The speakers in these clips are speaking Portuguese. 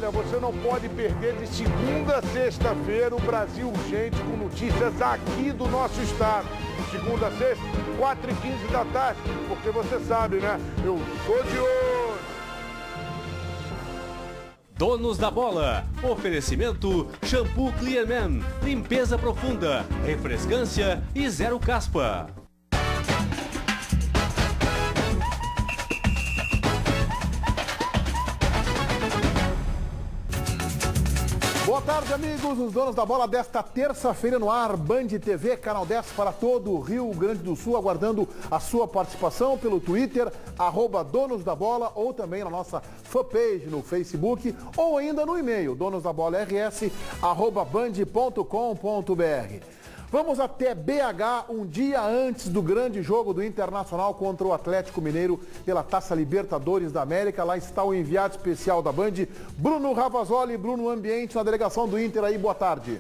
Olha, você não pode perder de segunda a sexta-feira o Brasil Urgente com notícias aqui do nosso estado. Segunda a sexta, 4h15 da tarde, porque você sabe, né? Eu sou de olho. Donos da Bola. Oferecimento Shampoo Clearman. Limpeza profunda, refrescância e zero caspa. Boa tarde, amigos, os donos da bola desta terça-feira no ar, Band TV, canal 10 para todo o Rio Grande do Sul, aguardando a sua participação pelo Twitter, @donos da bola, ou também na nossa fanpage no Facebook, ou ainda no e-mail, donosdabola@band.com.br. Vamos até BH um dia antes do grande jogo do Internacional contra o Atlético Mineiro pela Taça Libertadores da América. Lá está o enviado especial da Band, Bruno Ravazoli. Bruno, ambiente na delegação do Inter aí, boa tarde.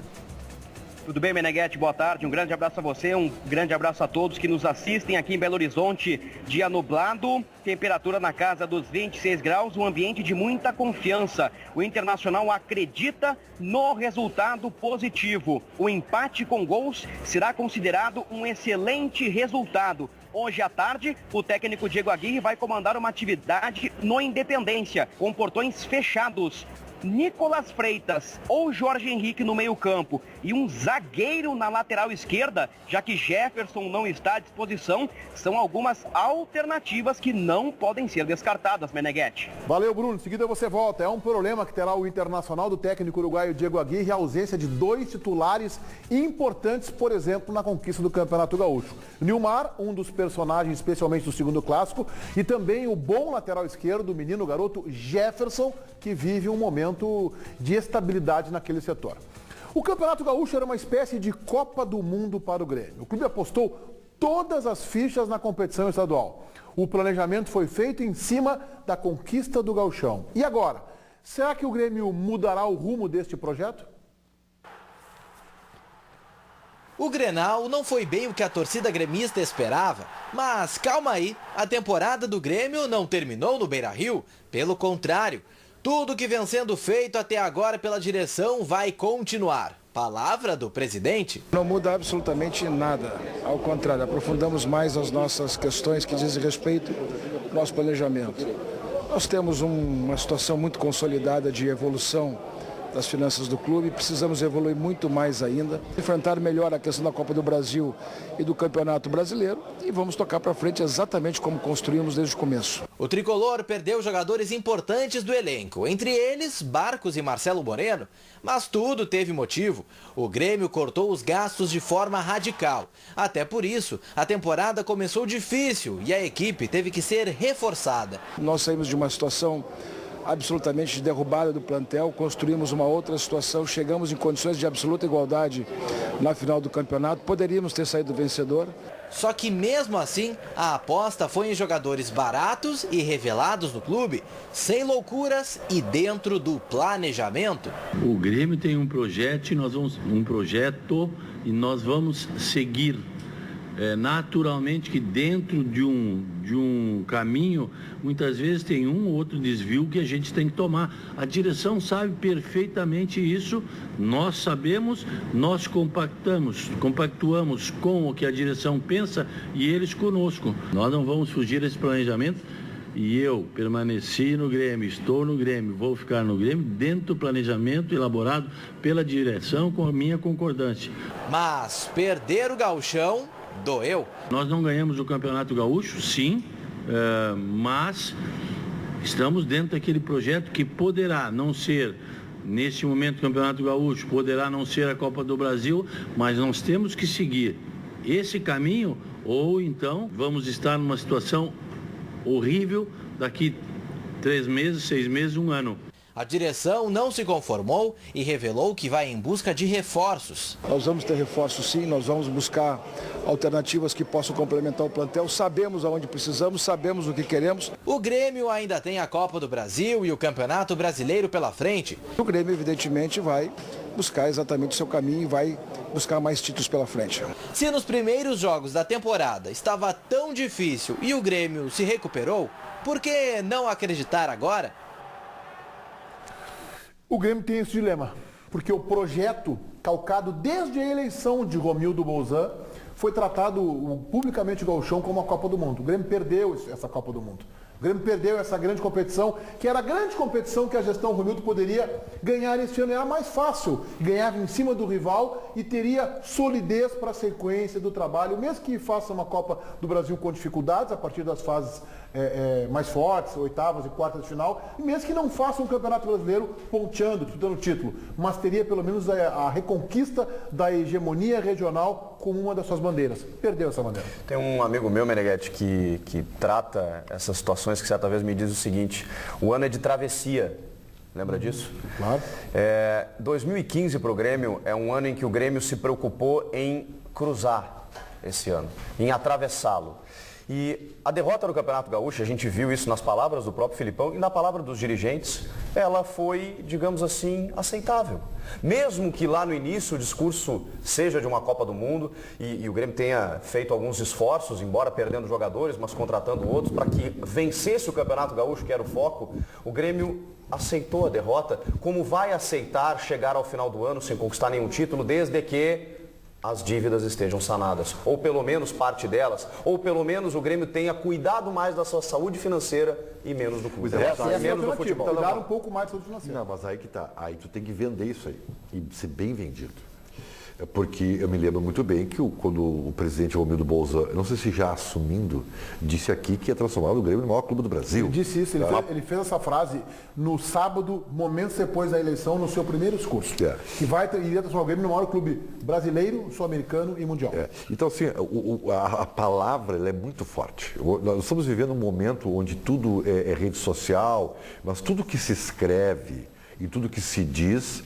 Tudo bem, Meneghetti? Boa tarde. Um grande abraço a você, um grande abraço a todos que nos assistem aqui em Belo Horizonte. Dia nublado, temperatura na casa dos 26 graus, um ambiente de muita confiança. O Internacional acredita no resultado positivo. O empate com gols será considerado um excelente resultado. Hoje à tarde, o técnico Diego Aguirre vai comandar uma atividade no Independência, com portões fechados. Nicolas Freitas ou Jorge Henrique no meio-campo e um zagueiro na lateral esquerda, já que Jefferson não está à disposição, são algumas alternativas que não podem ser descartadas, Meneghetti. Valeu, Bruno. Em seguida você volta. É um problema que terá o Internacional do técnico uruguaio Diego Aguirre, a ausência de 2 titulares importantes, por exemplo, na conquista do Campeonato Gaúcho. Nilmar, um dos personagens, especialmente do segundo clássico, e também o bom lateral esquerdo, o menino garoto Jefferson, que vive um momento de estabilidade naquele setor. O Campeonato Gaúcho era uma espécie de Copa do Mundo para o Grêmio. O clube apostou todas as fichas na competição estadual. O planejamento foi feito em cima da conquista do Gauchão. E agora, será que o Grêmio mudará o rumo deste projeto? O Grenal não foi bem o que a torcida gremista esperava, mas calma aí, a temporada do Grêmio não terminou no Beira-Rio, pelo contrário. Tudo que vem sendo feito até agora pela direção vai continuar. Palavra do presidente. Não muda absolutamente nada. Ao contrário, aprofundamos mais as nossas questões que dizem respeito ao nosso planejamento. Nós temos uma situação muito consolidada de evolução das finanças do clube, precisamos evoluir muito mais ainda, enfrentar melhor a questão da Copa do Brasil e do Campeonato Brasileiro e vamos tocar para frente exatamente como construímos desde o começo. O tricolor perdeu jogadores importantes do elenco, entre eles Barcos e Marcelo Moreno, mas tudo teve motivo. O Grêmio cortou os gastos de forma radical. Até por isso, a temporada começou difícil e a equipe teve que ser reforçada. Nós saímos de uma situação absolutamente derrubada do plantel, construímos uma outra situação, chegamos em condições de absoluta igualdade na final do campeonato, poderíamos ter saído vencedor. Só que mesmo assim, a aposta foi em jogadores baratos e revelados no clube, sem loucuras e dentro do planejamento. O Grêmio tem um projeto e nós vamos seguir. Naturalmente que dentro de um caminho, muitas vezes tem um ou outro desvio que a gente tem que tomar. A direção sabe perfeitamente isso, nós sabemos, nós compactuamos com o que a direção pensa e eles conosco. Nós não vamos fugir desse planejamento e eu permaneci no Grêmio, estou no Grêmio, vou ficar no Grêmio dentro do planejamento elaborado pela direção com a minha concordância. Mas perder o Gauchão doeu. Nós não ganhamos o Campeonato Gaúcho, sim, mas estamos dentro daquele projeto que poderá não ser, nesse momento, o Campeonato Gaúcho, poderá não ser a Copa do Brasil, mas nós temos que seguir esse caminho ou então vamos estar numa situação horrível daqui 3 meses, 6 meses, 1 ano. A direção não se conformou e revelou que vai em busca de reforços. Nós vamos ter reforços sim, nós vamos buscar alternativas que possam complementar o plantel. Sabemos aonde precisamos, sabemos o que queremos. O Grêmio ainda tem a Copa do Brasil e o Campeonato Brasileiro pela frente. O Grêmio evidentemente vai buscar exatamente o seu caminho e vai buscar mais títulos pela frente. Se nos primeiros jogos da temporada estava tão difícil e o Grêmio se recuperou, por que não acreditar agora? O Grêmio tem esse dilema, porque o projeto, calcado desde a eleição de Romildo Bolzan, foi tratado publicamente o Gauchão como a Copa do Mundo. O Grêmio perdeu essa Copa do Mundo. O Grêmio perdeu essa grande competição, que era a grande competição que a gestão Romildo poderia ganhar este ano. Era mais fácil, ganhava em cima do rival e teria solidez para a sequência do trabalho, mesmo que faça uma Copa do Brasil com dificuldades, a partir das fases mais fortes, oitavas e quartas de final, e mesmo que não faça um Campeonato Brasileiro ponteando, disputando o título, mas teria pelo menos a reconquista da hegemonia regional como uma das suas bandeiras. Perdeu essa bandeira. Tem um amigo meu, Meneghetti, que trata essas situações, que certa vez me diz o seguinte: o ano é de travessia. Lembra disso? Claro. 2015 para o Grêmio é um ano em que o Grêmio se preocupou em cruzar esse ano, em atravessá-lo. E a derrota no Campeonato Gaúcho, a gente viu isso nas palavras do próprio Filipão e na palavra dos dirigentes, ela foi, digamos assim, aceitável. Mesmo que lá no início o discurso seja de uma Copa do Mundo e o Grêmio tenha feito alguns esforços, embora perdendo jogadores, mas contratando outros, para que vencesse o Campeonato Gaúcho, que era o foco, o Grêmio aceitou a derrota, como vai aceitar chegar ao final do ano sem conquistar nenhum título, desde que as dívidas estejam sanadas, ou pelo menos parte delas, ou pelo menos o Grêmio tenha cuidado mais da sua saúde financeira e menos do clube. Menos do futebol. Cuidar um pouco mais da saúde financeira. Não, mas aí que tá. Aí tu tem que vender isso aí e ser bem vendido. Porque eu me lembro muito bem que quando o presidente Romildo Bolzan, não sei se já assumindo, disse aqui que ia transformar o Grêmio no maior clube do Brasil. Ele disse isso, ele fez essa frase no sábado, momentos depois da eleição, no seu primeiro discurso. Que iria transformar o Grêmio no maior clube brasileiro, sul-americano e mundial. Então, assim, a palavra ela é muito forte. Nós estamos vivendo um momento onde tudo é rede social, mas tudo que se escreve e tudo que se diz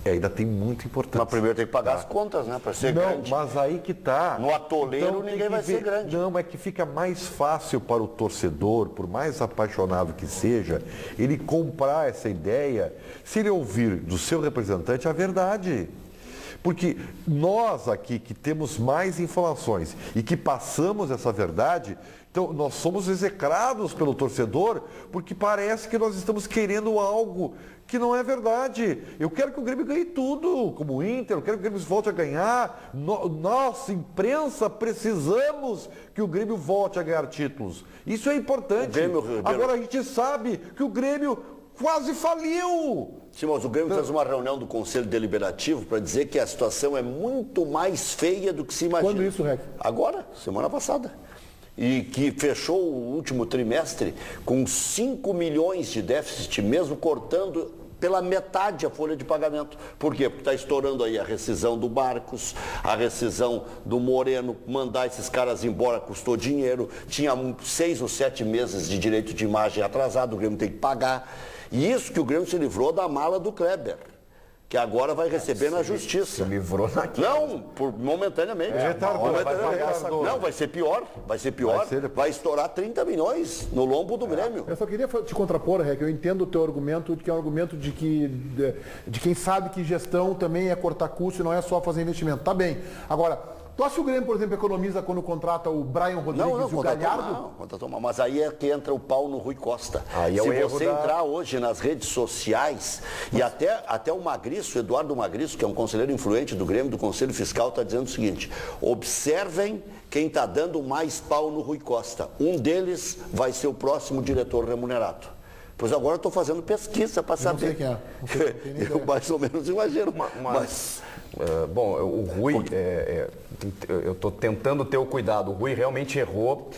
ainda tem muita importância. Mas primeiro tem que pagar as contas, né? Para ser grande. Mas aí que tá. No atoleiro então, ninguém vai ser grande. Não, é que fica mais fácil para o torcedor, por mais apaixonado que seja, ele comprar essa ideia se ele ouvir do seu representante a verdade. Porque nós aqui que temos mais informações e que passamos essa verdade, então nós somos execrados pelo torcedor porque parece que nós estamos querendo algo que não é verdade. Eu quero que o Grêmio ganhe tudo, como o Inter, eu quero que o Grêmio volte a ganhar. Nós, imprensa, precisamos que o Grêmio volte a ganhar títulos. Isso é importante. Agora a gente sabe que o Grêmio quase faliu. Sim, mas o Grêmio fez uma reunião do Conselho Deliberativo para dizer que a situação é muito mais feia do que se imagina. Quando isso, Rec? Agora, semana passada. E que fechou o último trimestre com 5 milhões de déficit, mesmo cortando pela metade a folha de pagamento. Por quê? Porque está estourando aí a rescisão do Marcos, a rescisão do Moreno, mandar esses caras embora custou dinheiro, tinha 6 ou 7 meses de direito de imagem atrasado, o Grêmio tem que pagar. E isso que o Grêmio se livrou da mala do Kleber, que agora vai receber na justiça. Se livrou naquilo. Não, momentaneamente. Não, vai ser pior. Vai estourar 30 milhões no lombo do Grêmio. Eu só queria te contrapor, Rec, eu entendo o teu argumento, que é um argumento de quem sabe que gestão também é cortar custo e não é só fazer investimento. Tá bem. Agora, tu acha que o Grêmio, por exemplo, economiza quando contrata o Brian Rodrigues e o Galhardo? Não, mas aí é que entra o pau no Rui Costa. Aí se você entrar hoje nas redes sociais, e até o Magriço, Eduardo Magriço, que é um conselheiro influente do Grêmio, do Conselho Fiscal, está dizendo o seguinte: observem quem está dando mais pau no Rui Costa. Um deles vai ser o próximo diretor remunerado. Pois agora eu estou fazendo pesquisa para saber. Não sei quem é. Eu mais ou menos imagino. Bom, o Rui, eu estou tentando ter o cuidado. O Rui realmente errou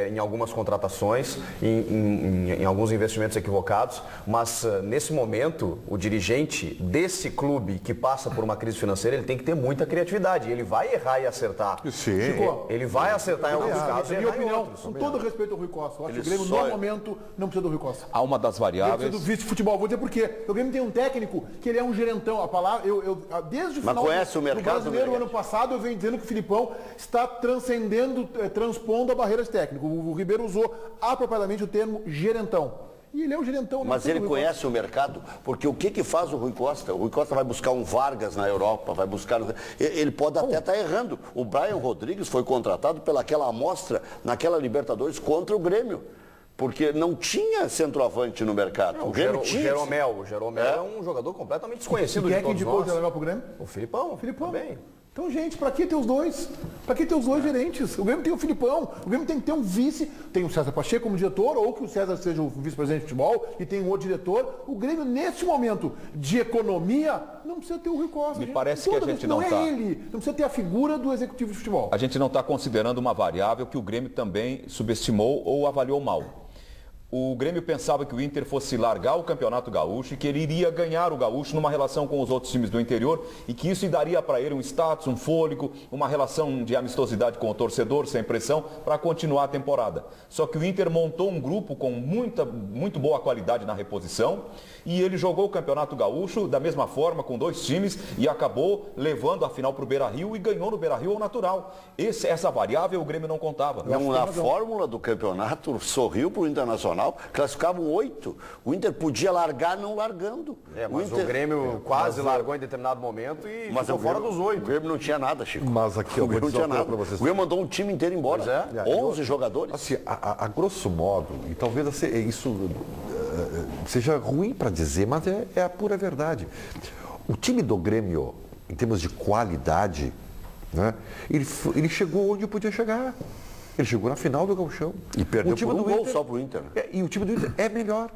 em algumas contratações, em alguns investimentos equivocados, mas nesse momento, o dirigente desse clube que passa por uma crise financeira, ele tem que ter muita criatividade. Ele vai errar e acertar. Sim. Ele vai acertar em alguns casos. Na minha opinião, com todo respeito ao Rui Costa, eu acho que o Grêmio, no momento, não precisa do Rui Costa. Há uma das variáveis. Precisa do vice-futebol. Vou dizer por quê. O Grêmio tem um técnico que ele é um gerentão. A palavra, desde o final do Brasileiro, ano passado, eu venho dizendo que o Filipão está transpondo a barreira de técnico. O Ribeiro usou apropriadamente o termo gerentão. E ele é um gerentão. Mas ele conhece o mercado, porque o que faz o Rui Costa? O Rui Costa vai buscar um Vargas na Europa, vai buscar... Ele pode até estar errando. O Brian Rodrigues foi contratado pelaquela amostra naquela Libertadores contra o Grêmio. Porque não tinha centroavante no mercado. O Jeromel é um jogador completamente desconhecido de todos nós. Quem é que indicou o Jeromel pro Grêmio? O Filipão. Também. Então, gente, pra que ter os dois? Pra que ter os dois gerentes? O Grêmio tem o Filipão, o Grêmio tem que ter um vice, tem o César Pacheco como diretor, ou que o César seja o vice-presidente de futebol e tem um outro diretor. O Grêmio, nesse momento de economia, não precisa ter o Rui Costa. Me parece que a gente não é ele, não precisa ter a figura do executivo de futebol. A gente não está considerando uma variável que o Grêmio também subestimou ou avaliou mal. O Grêmio pensava que o Inter fosse largar o Campeonato Gaúcho e que ele iria ganhar o Gaúcho numa relação com os outros times do interior e que isso daria para ele um status, um fôlego, uma relação de amistosidade com o torcedor, sem pressão, para continuar a temporada. Só que o Inter montou um grupo com muito boa qualidade na reposição e ele jogou o Campeonato Gaúcho da mesma forma, com 2 times e acabou levando a final para o Beira-Rio e ganhou no Beira-Rio ao natural. Essa variável o Grêmio não contava. Na fórmula do campeonato, sorriu para o Internacional. Classificavam 8. O Inter podia largar não largando. Mas o Grêmio quase largou em determinado momento e ficou fora dos 8. O Grêmio não tinha nada, Chico. Mas aqui eu vou dizer para vocês. O Grêmio mandou um time inteiro embora. 11 jogadores. Assim, a grosso modo, e talvez isso seja ruim para dizer, mas é a pura verdade. O time do Grêmio, em termos de qualidade, né, ele chegou onde podia chegar. Ele chegou na final do Gauchão. E perdeu por um gol só pro Inter. E o time do Inter é melhor.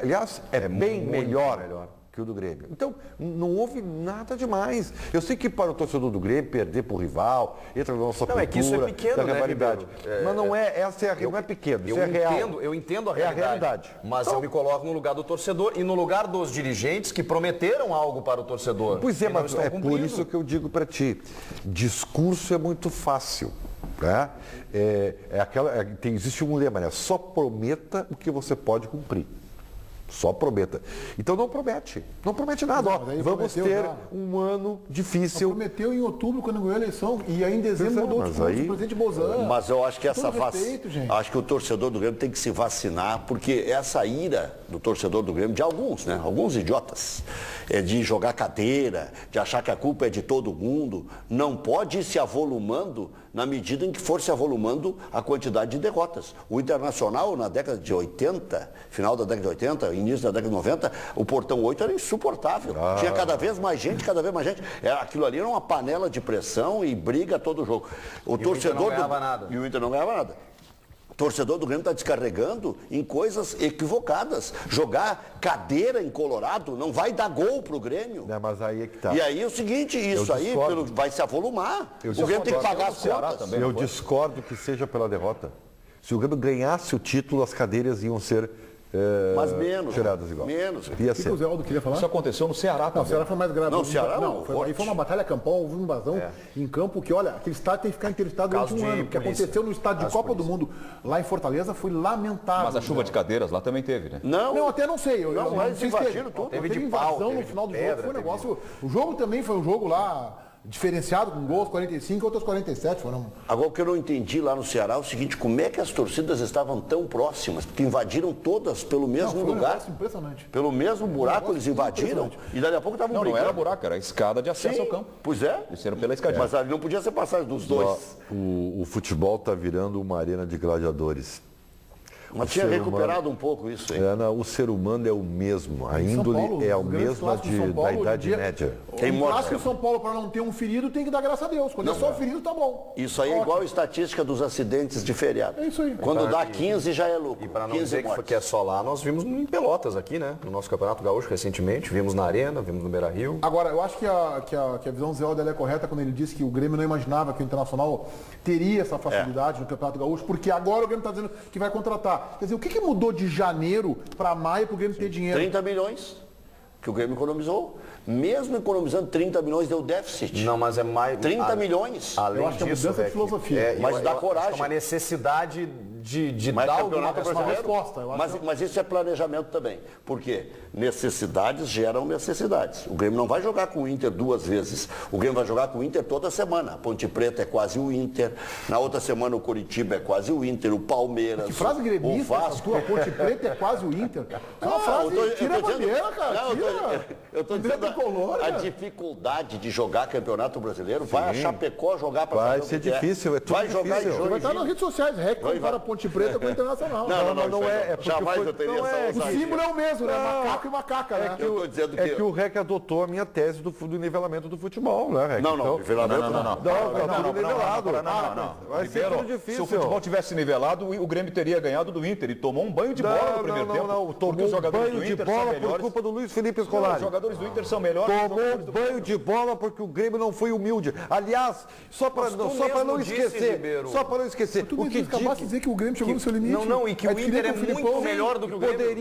Aliás, é bem melhor que o do Grêmio. Então, não houve nada demais. Eu sei que para o torcedor do Grêmio, perder para o rival, entra na nossa cultura, é que isso é pequeno, da rivalidade. Mas não é, não é pequeno, isso é real. Eu entendo a realidade. Mas então, eu me coloco no lugar do torcedor e no lugar dos dirigentes que prometeram algo para o torcedor. Pois é, mas é por isso que eu digo para ti, discurso é muito fácil. Né? Existe um lema, né? Só prometa o que você pode cumprir. Só prometa. Então não promete nada. Vamos ter um ano difícil. Prometeu em outubro, quando ganhou a eleição, e aí em dezembro mudou o presidente Bozan. Mas eu acho que acho que o torcedor do Grêmio tem que se vacinar, porque essa ira do torcedor do Grêmio, de alguns, né? Alguns idiotas, de jogar cadeira, de achar que a culpa é de todo mundo, não pode ir se avolumando na medida em que for se avolumando a quantidade de derrotas. O Internacional, na década de 80, final da década de 80, início da década de 90, o portão 8 era insuportável. Tinha cada vez mais gente. Aquilo ali era uma panela de pressão e briga todo jogo. O torcedor não ganhava nada. E o Inter não ganhava nada. O torcedor do Grêmio está descarregando em coisas equivocadas. Jogar cadeira em Colorado não vai dar gol pro Grêmio. Mas aí é que tá. E aí é o seguinte, isso aí vai se avolumar. O Grêmio tem que pagar as contas. Eu discordo que seja pela derrota. Se o Grêmio ganhasse o título, as cadeiras iam ser mas menos. Tiradas igual. Menos. O que o Zé Aldo queria falar? Isso aconteceu no Ceará também. Não, o Ceará foi mais grave. Não, o Ceará não. Aí foi uma batalha campal, houve uma invasão em campo que, olha, aquele estádio tem que ficar interditado durante um ano. O que aconteceu no estádio de Copa do Mundo, lá em Fortaleza, foi lamentável. Mas a chuva de cadeiras lá também teve, né? Não, até não sei. Mas invadiram tudo. Teve invasão no final do jogo, foi um negócio... O jogo também foi um jogo lá... diferenciado, com gols 45 e outros 47. Agora, o que eu não entendi lá no Ceará é o seguinte, como é que as torcidas estavam tão próximas? Porque invadiram todas pelo mesmo lugar. Impressionante. Pelo mesmo buraco eles invadiram e daqui a pouco estavam brigando. Não era buraco, era escada de acesso ao campo. Pois é. Desceram pela escadinha. Mas ali não podia ser passagem dos dois. O futebol está virando uma arena de gladiadores. Mas tinha recuperado um pouco isso aí. O ser humano é o mesmo, a índole é a mesma da Idade Média. O clássico São Paulo, para não ter um ferido, tem que dar graças a Deus. Quando é só ferido, tá bom. Isso aí é igual a estatística dos acidentes de feriado. É isso aí. Quando dá 15 já é lucro. E para não dizer que é só lá, nós vimos em Pelotas aqui, né? No nosso Campeonato Gaúcho recentemente, vimos na Arena, vimos no Beira-Rio. Agora, eu acho que a visão do Zé Aldo é correta quando ele disse que o Grêmio não imaginava que o Internacional teria essa facilidade no Campeonato Gaúcho, porque agora o Grêmio está dizendo que vai contratar. Quer dizer, o que mudou de janeiro para maio para o Grêmio ter dinheiro? 30 milhões que o Grêmio economizou. Mesmo economizando 30 milhões, deu déficit. Não, mas é mais... 30 milhões. Além eu acho disso, que é mudança de filosofia. Mas dá coragem. É uma necessidade de dar alguma resposta. Mas isso é planejamento também. Por quê? Necessidades geram necessidades. O Grêmio não vai jogar com o Inter 2 vezes. O Grêmio vai jogar com o Inter toda semana. A Ponte Preta é quase o Inter. Na outra semana o Curitiba é quase o Inter. O Palmeiras, que frase gremista, o Vasco. A Ponte Preta é quase o Inter. É uma frase, tira a bandeira, cara. Eu estou dizendo a dificuldade de jogar Campeonato Brasileiro. Vai a Chapecó jogar para vai ser difícil, é tudo vai jogar difícil. em jogo. Vai estar nas redes sociais, recorde para a Ponte Ponte Preta com o Internacional. Não é porque jamais eu teria essa o símbolo é o mesmo, né? Macaco e macaca, né? Eu tô dizendo que o REC adotou a minha tese do nivelamento do futebol, né, REC? Não, nivelamento não. Vai ser tudo difícil. Se o futebol tivesse nivelado, o Grêmio teria ganhado do Inter e tomou um banho de bola no primeiro tempo. Tomou os jogadores banho do de Inter bola são por melhores. culpa do Luiz Felipe Scolari. Os jogadores do Inter são melhores. Tomou um banho de bola porque o Grêmio não foi humilde. Aliás, só para não esquecer, Tu acabaste de dizer que o Grêmio chegou no seu limite. E que o Inter é muito melhor do que o Grêmio.